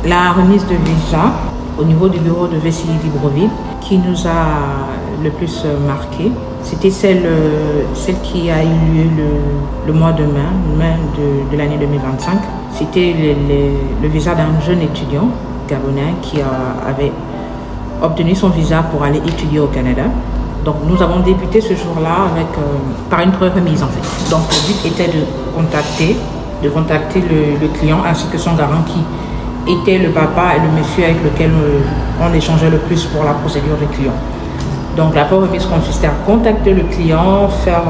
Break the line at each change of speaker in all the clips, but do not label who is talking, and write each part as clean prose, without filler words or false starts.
La remise de visa au niveau du bureau de VCI Libreville qui nous a le plus marqué, c'était celle qui a eu lieu le mois de mai de l'année 2025. C'était le visa d'un jeune étudiant gabonais qui avait obtenu son visa pour aller étudier au Canada. Donc nous avons débuté ce jour-là par une pré-remise en fait. Donc le but était de contacter le client ainsi que son garant qui était le papa et le monsieur avec lequel on échangeait le plus pour la procédure du client. Donc la pré-remise consistait à contacter le client, faire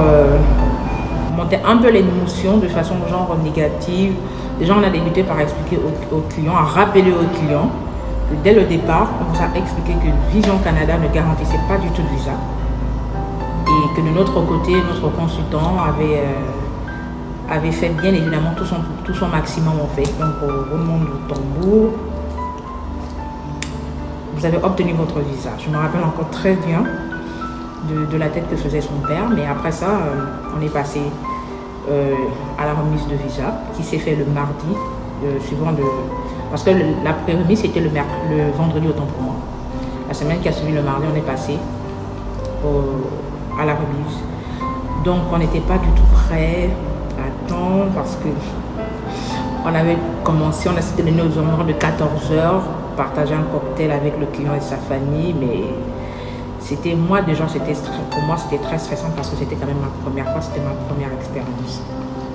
monter un peu l'émotion de façon genre négative. Déjà on a débuté par expliquer au client, à rappeler au client que dès le départ, on vous a expliqué que Vision Canada ne garantissait pas du tout le visa. Et que de notre côté, notre consultant avait fait bien évidemment tout son maximum en fait. Donc au roulement du tambour, vous avez obtenu votre visa. Je me rappelle encore très bien de la tête que faisait son père, mais après ça, on est passé à la remise de visa qui s'est fait le mardi suivant parce que la pré-remise c'était le vendredi autant pour moi. La semaine qui a suivi le mardi, on est passé à la remise. Donc on n'était pas du tout prêt à temps parce que on avait commencé, on a s'était donné aux environs de 14 heures, partager un cocktail avec le client et sa famille, mais pour moi c'était très stressant parce que c'était quand même ma première fois, c'était ma première expérience.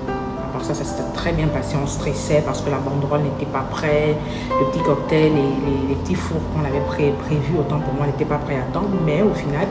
À part ça s'était très bien passé, on stressait parce que la banderole n'était pas prête, le petit cocktail et les petits fours qu'on avait prévus, autant pour moi n'étaient pas prêts à temps, mais au final